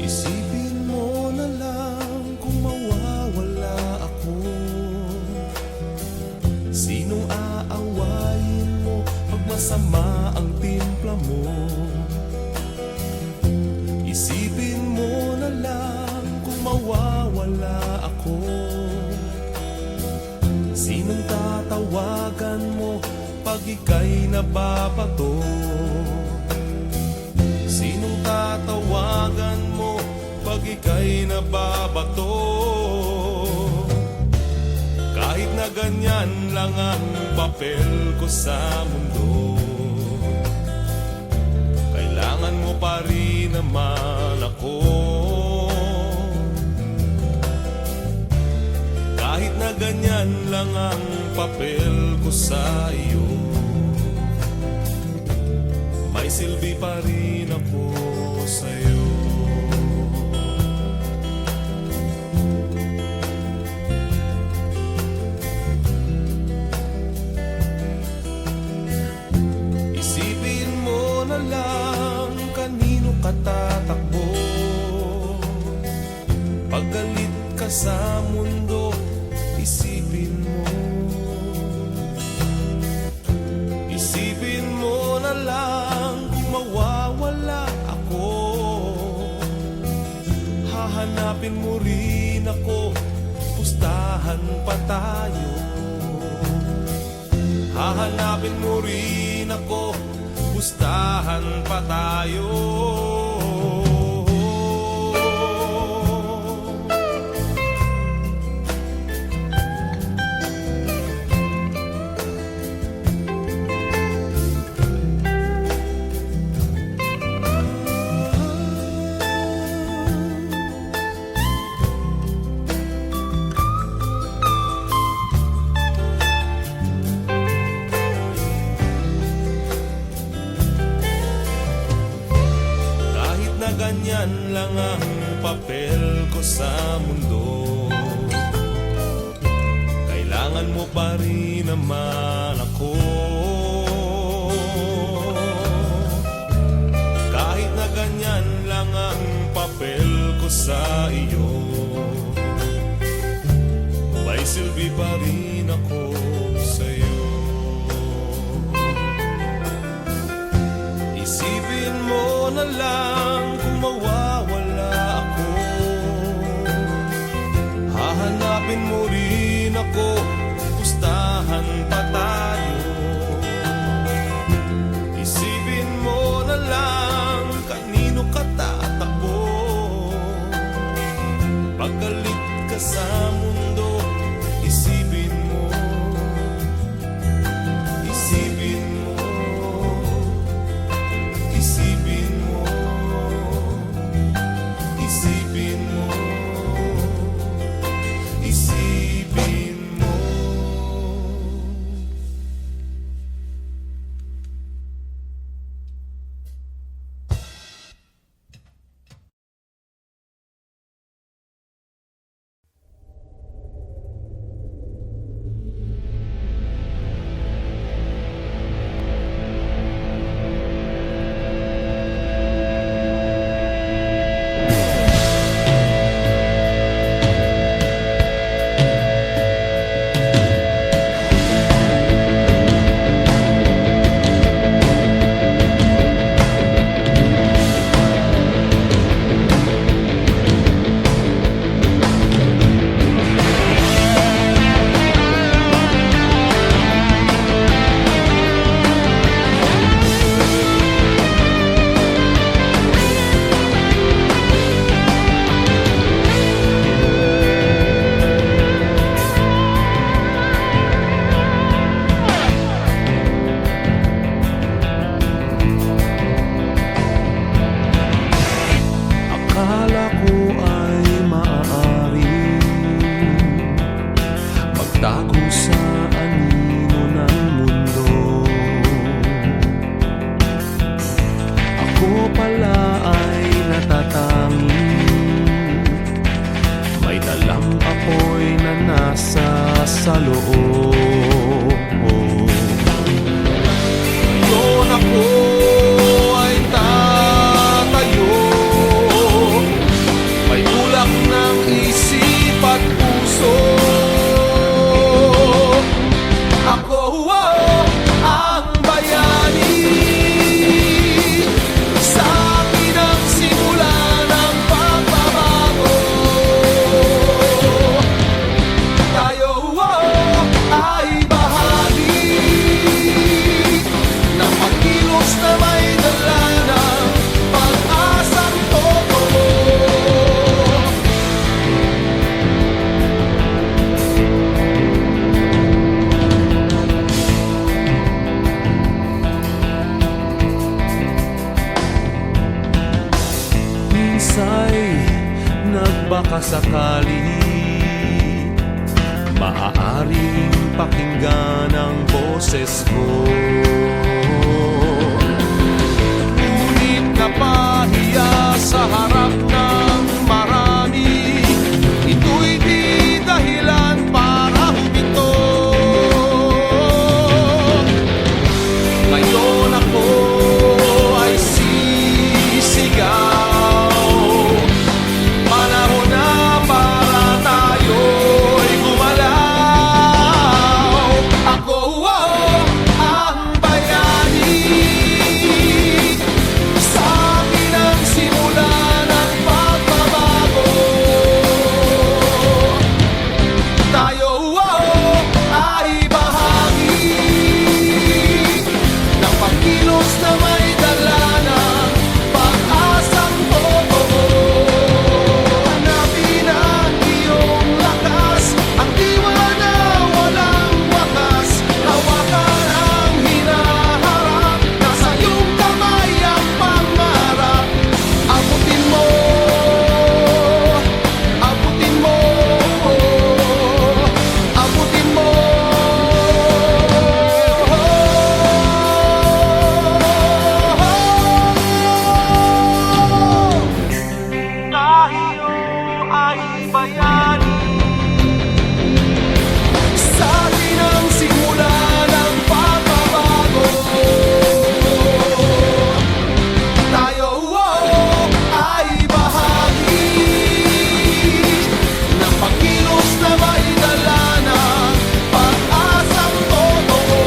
Isipin mo na lang kung mawawala ako. Sinong aawayin mo pag masama ang timpla mo? Isipin mo na lang kung mawawala ako. Sinong tatawagan mo pag ika'y nababato? Sinong tatawagan mo pag ika'y nababato? Kahit na ganyan lang ang papel ko sa mundo, kailangan mo pa rin naman ako. Kahit na ganyan lang ang papel ko sa iyo, may silbi pa rin ako sa'yo. Isipin mo na lang kanino ka tatakbo. Pag galit ka sa mundo, isipin mo. Isipin mo na lang kung mawawala ako. Hahanapin mo rin ako, pustahan pa tayo. Hahanapin mo rin ako, pustahan pa tayo. Ganyan lang ang papel ko sa mundo, kailangan mo pa rin naman ako. Kahit na ganyan lang ang papel ko sa iyo, may silbi pa rin ako sa'yo. Isipin mo na lang kung mawawala ako. Hahanapin mo rin ako, pustahan pa tayo. Isipin mo na lang kanino ka tatakbo. Pag galit ka sa mundo, isipin mo. Isipin mo. Isipin mo. ay nagbaka sakali, maaaring pakinggan ang boses ko. Ngunit napahiya sa harap ng marami, ito'y di dahilan para huminto. Ngayon ako ay sisigaw, panahon na para tayo'y gumalaw. Ako ang bayani, sa akin ang simula ng pagbabago. Tayo ay bahagi ng pagkilos na may dala ng pag-asang totoo. Hanapin ang iyong lakas, ang diwa na walang wakas. Hawakan ang hinaharap, nasa iyong kamay ang pangarap. Abutin mo, abutin mo, abutin mo. Tayo ay bayani, sa atin ang simula ng pagbabago. Tayo ay bahagi ng pagkilos na may dala ng pag-asang totoo.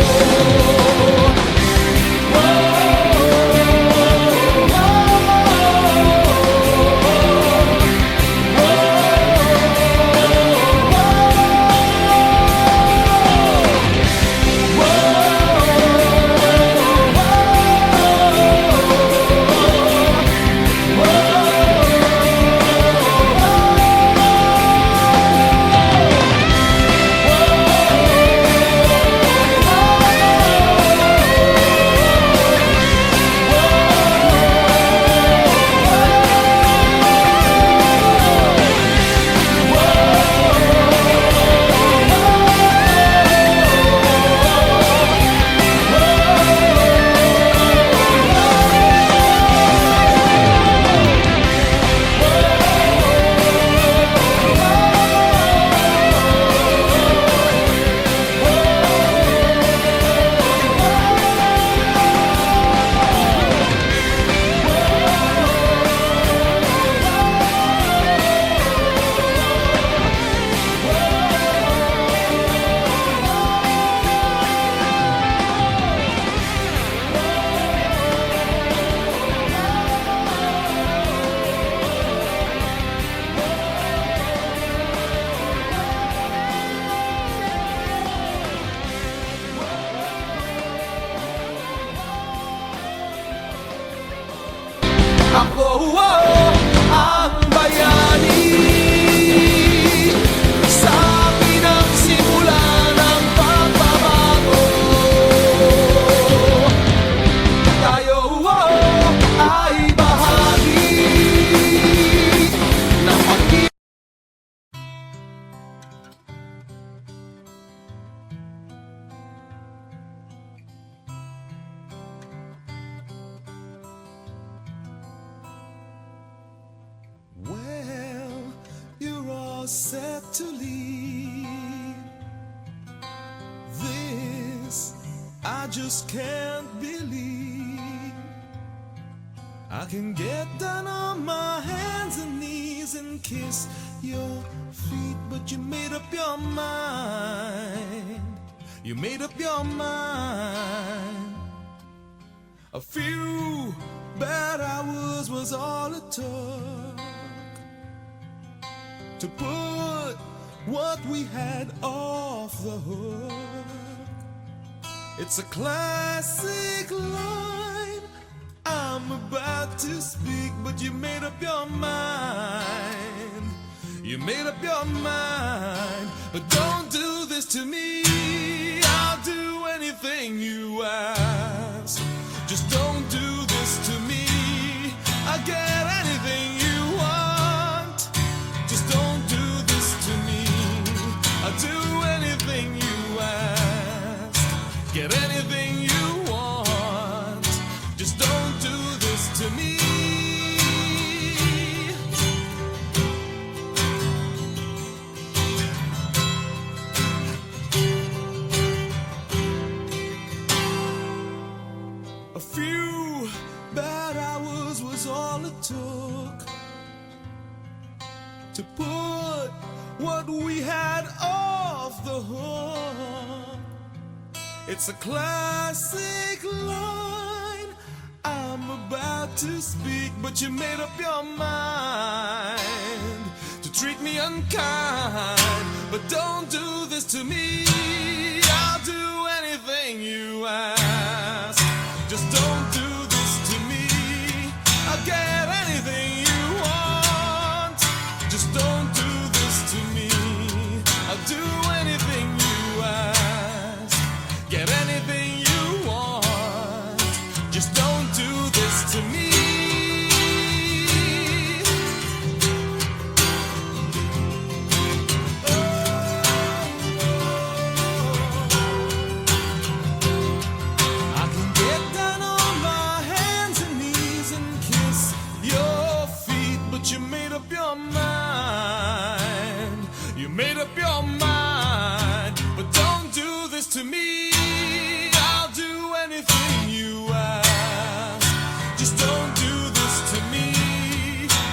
Ako ang bayani, sa akin ang simula ng pagbabago. Tayo ay bahagi ng pagkilos. Well, you're all set to leave. This I just can't believe. I can get down on my hands and knees and kiss your feet, but you made up your mind. You made up your mind. A few bad hours was all it took to put what we had off the hook. It's a classic line I'm about to speak, but you made up your mind. You made up your mind. But don't do this to me. I'll do anything you ask. Just don't do this to me. I'll get anything you all it took to put what we had off the hook. It's a classic line I'm about to speak, but you made up your mind to treat me unkind. But don't do this to me. I'll do anything you ask. Just don't do this to me. I'll get anything you want. Just don't do this to me. I'll do anything you ask. Get anything you want. Just don't do this to me. I can get down on my hands and knees and kiss your feet, but you made up your mind. You made up your mind, but don't do this to me. I'll do anything you ask. Just don't do this to me.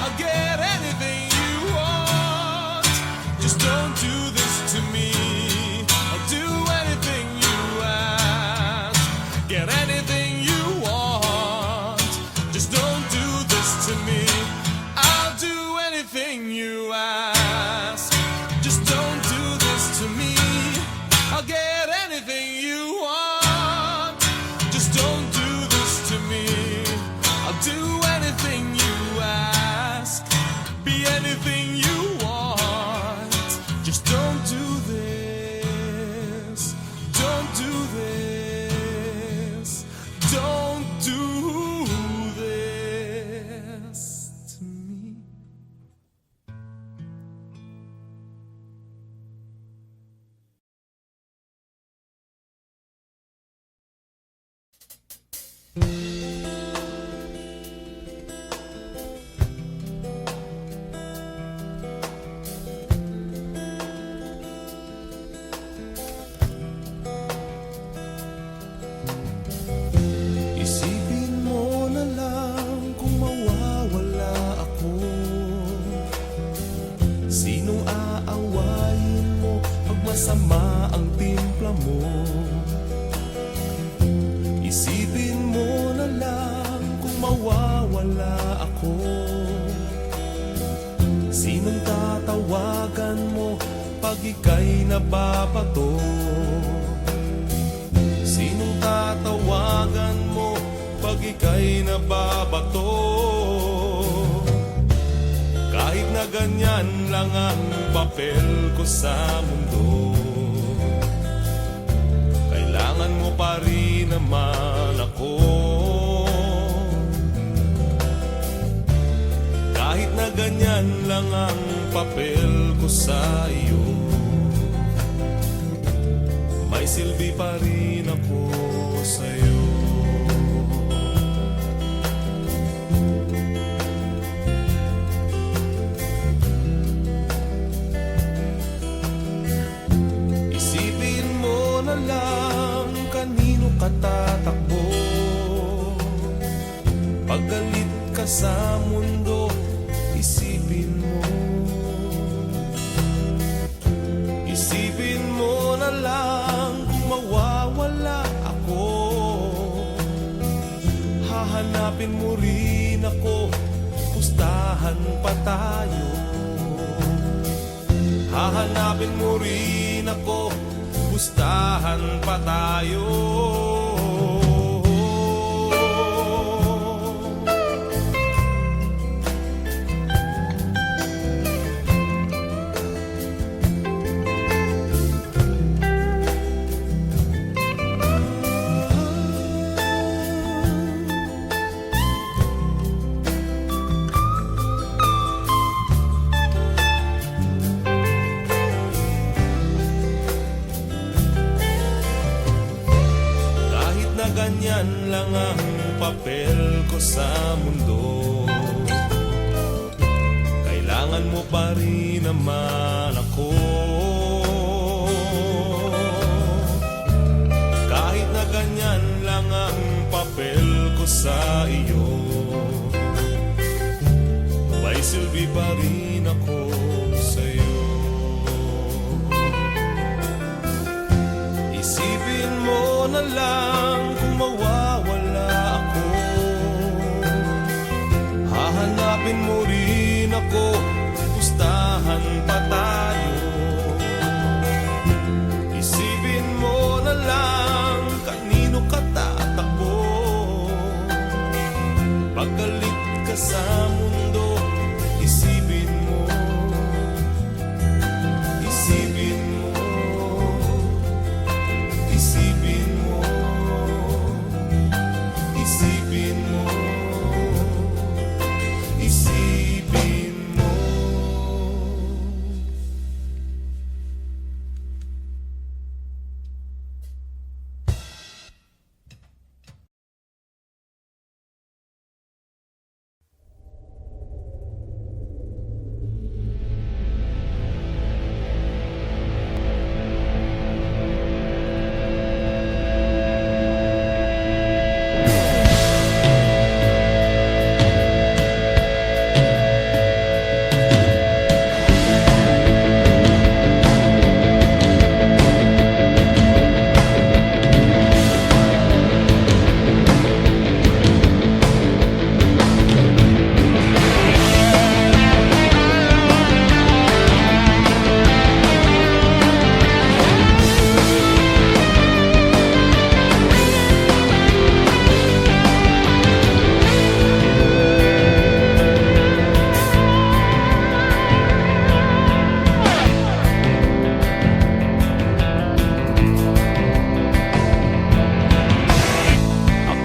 I'll get anything you want. Just don't do this to me. I'll do anything you ask. Get anything you want. Just don't do this to me. I'll do anything you ask. Just don't do this to me. I'll get anything you want. Just don't do this to me. I'll do anything you ask. Be anything you want. Just don't do this. Don't do this. Don't do this to me. Isipin mo na lang kung mawawala ako. Sinong aawayin mo pag masama ang timpla mo? Isipin mo na lang kung mawawala ako. Sinong tatawagan mo pag ika'y nababato? Sinong tatawagan mo pag ika'y nababato? Kahit na ganyan lang ang papel ko sa mundo, kailangan mo pa rin naman ako. Kahit na ganyan lang ang papel ko sa iyo, may silbi pa rin ako sa'yo. Isipin mo na lang kanino ka tatakbo. Pag galit ka sa mundo, isipin mo. Isipin mo na lang kung mawawala ako. Hahanapin mo rin ako, pustahan pa tayo. Hahanapin mo rin ako, pustahan pa tayo. Ganyan lang ang papel ko sa mundo, kailangan mo pa rin naman ako. Kahit na ganyan lang ang papel ko sa iyo, nagsisilbi pa rin ako sa'yo. Isipin mo na lang kung mawawala ako, hahanapin mo rin ako, pustahan pa tayo. Isipin mo na lang kanino ka tatakbo, paggalit ka sa mundo. Isipin mo, isipin mo, isipin mo, isipin mo, isipin mo.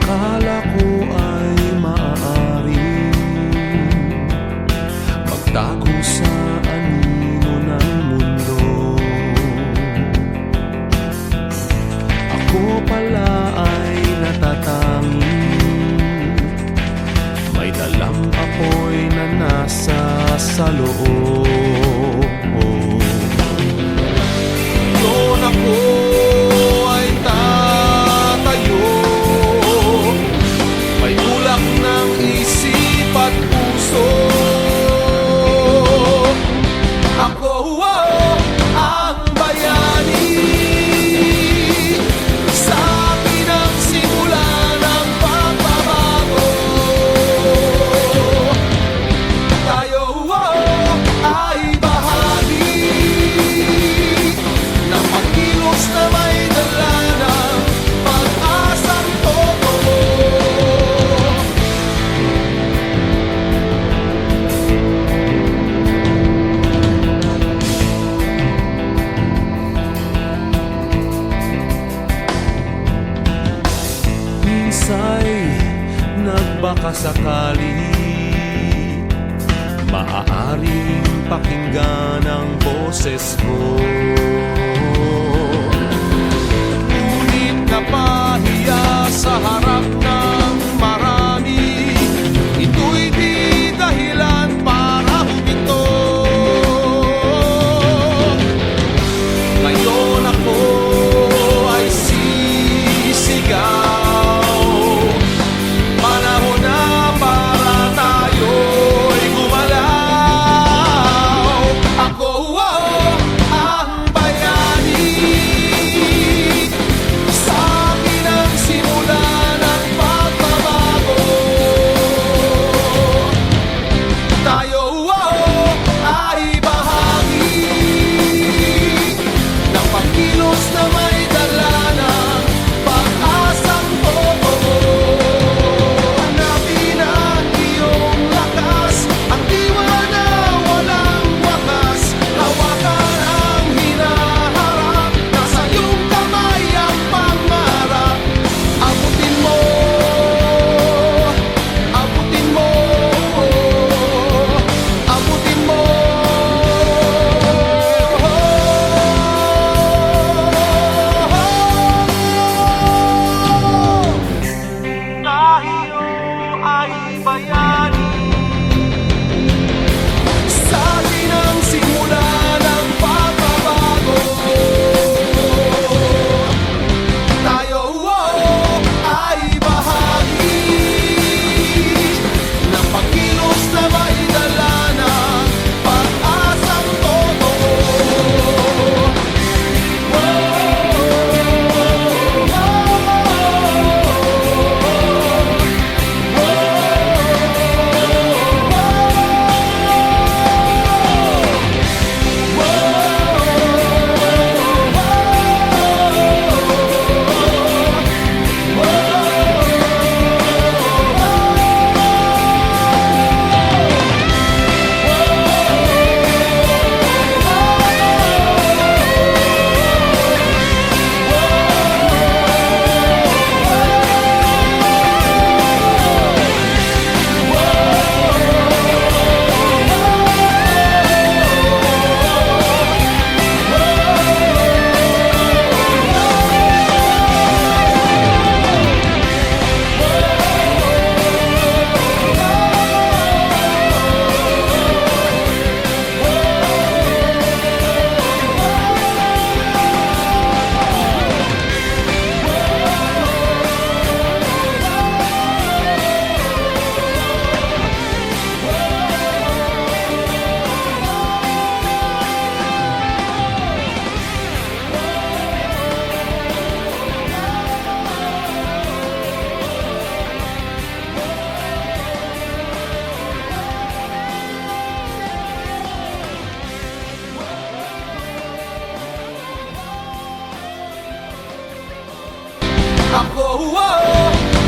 Akala ko ay maaari magtago sa anino ng mundo. Ako pala ay natatangi, may dalang apoy na nasa sa loob. Doon ako ay tatayo, may tulak ng isip at puso. Ako ang bayani, sa akin ang simula ng pagbabago. Tayo ay bahagi ng pagkilos na may dala ng pag-asang totoo. Minsa'y nagbaka sakali, maaaring pakinggan ang boses ko. Ngunit napahiya sa harap ng marami, ito'y di dahilan para huminto. Ngayon ako ay sisigaw, panahon na para tayo'y gumalaw. Ako ang bayani, sa akin ang simula ng Ako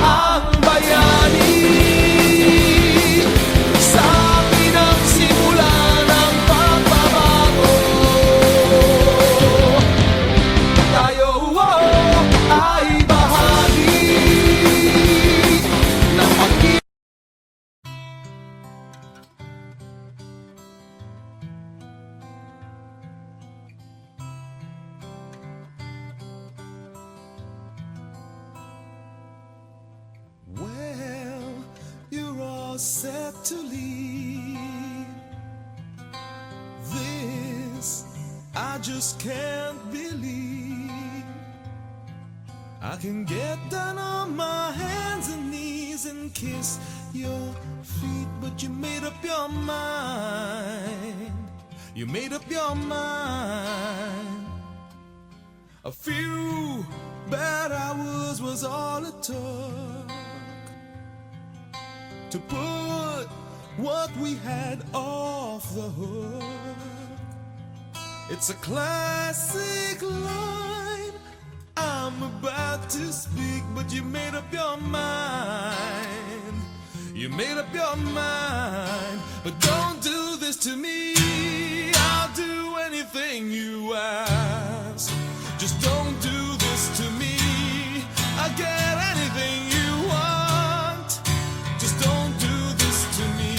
ang bayani. Sa akin ang simula ng pagbabago. Tayo ay bahagi ng pag-ibig. Well, you're all set to leave. This I just can't believe. I can get down on my hands and knees and kiss your feet, but you made up your mind. You made up your mind. A few bad hours was all it took to put what we had off the hook. It's a classic line I'm about to speak, but you made up your mind. You made up your mind, but don't do this to me. I'll do anything you ask. Just don't do this to me. I'll get anything you want. Just don't do this to me.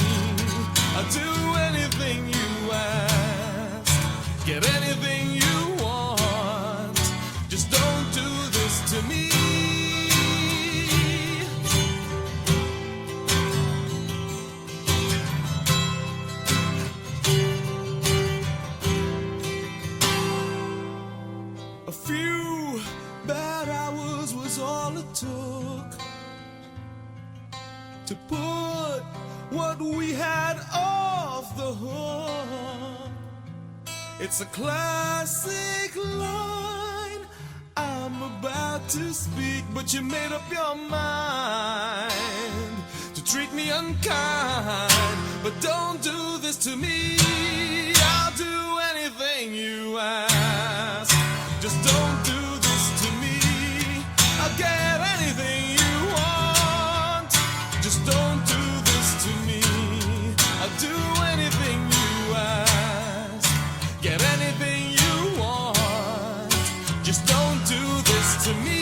I'll do anything you ask. Get anything you want. Just don't do this to me. A few bad hours was all it took to put what we had off the hook. It's a classic line I'm about to speak, but you made up your mind to treat me unkind. But don't do this to me. I'll do anything you ask. Just don't do this to me. I'll get anything you want. Just don't do this to me. I'll do anything you ask. Get anything you want. Just don't do this to me.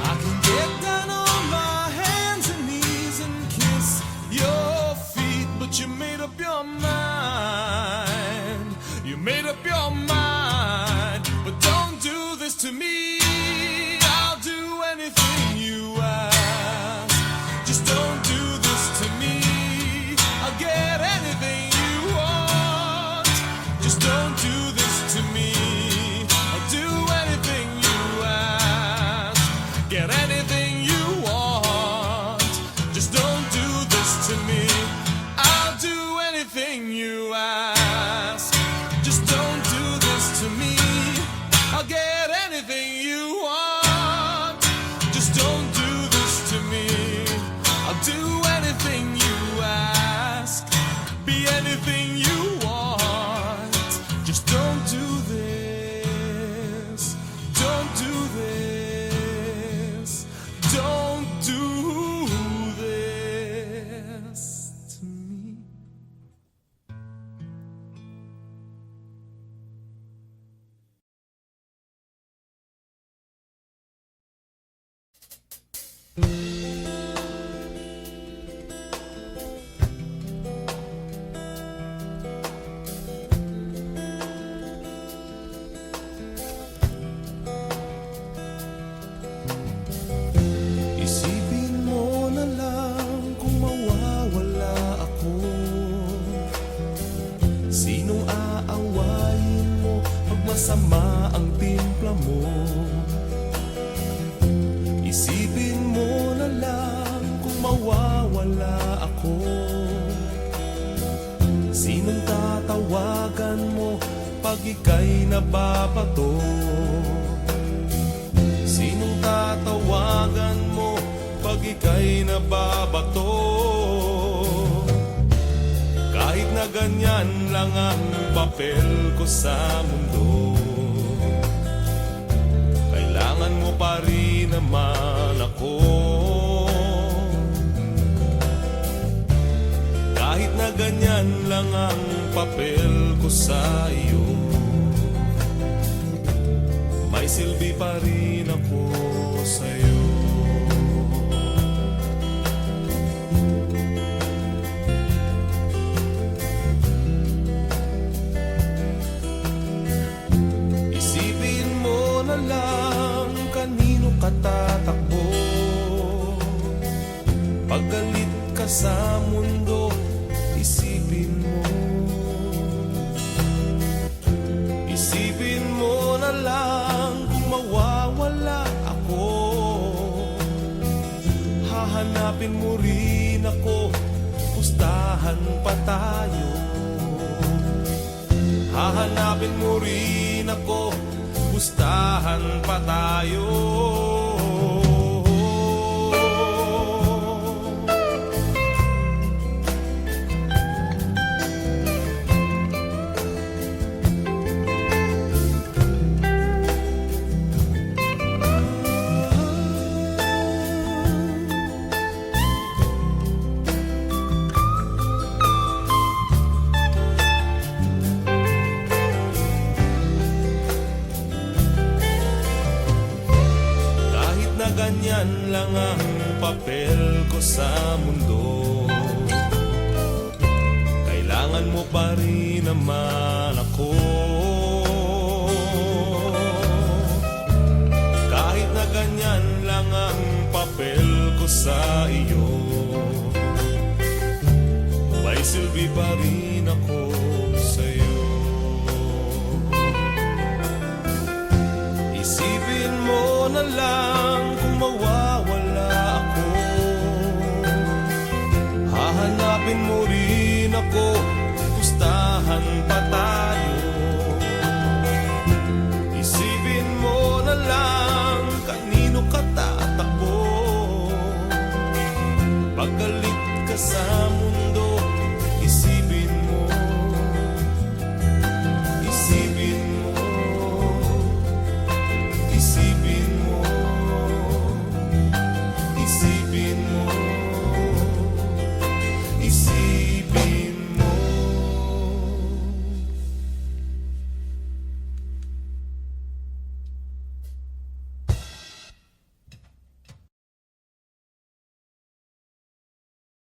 I can get down on my hands and knees and kiss your feet, but you made up your mind. You made up your mind, but don't do this to me. I'll do anything you ask. Just don't do this to me. I'll get anything you want. Just don't do this to me. I'll do anything you ask. Get anything you want. Just don't do this to me. I'll do anything you ask. Just don't do this to me. I'll get anything you want. Just don't do this to me. I'll do anything you ask. Be anything you want. Just don't do this. Don't do this. Don't do this to me. Isipin mo na lang kung mawawala ako. Sinong aawayin mo pag masama ang timpla mo? Isipin mo na lang kung mawawala ako. Sinong tatawagan mo pag ika'y nababato? Sinong tatawagan mo pag ika'y nababato? ganyan lang ang papel ko sa mundo, kailangan mo pa rin naman ako. Kahit na ganyan lang ang papel ko sa iyo, may silbi pa rin ako sa'yo. Isipin mo na lang kanino ka tatakbo. Pag galit ka sa mundo, isipin mo. Isipin mo na lang kung mawawala ako, hahanapin mo rin ako, pustahan pa tayo. Hahanapin mo rin ako, pustahan pa tayo. Ganyan lang ang papel ko sa mundo, kailangan mo pa rin naman ako. Kahit na ganyan lang ang papel ko sa iyo, may silbi pa rin ako sa'yo. Isipin mo na lang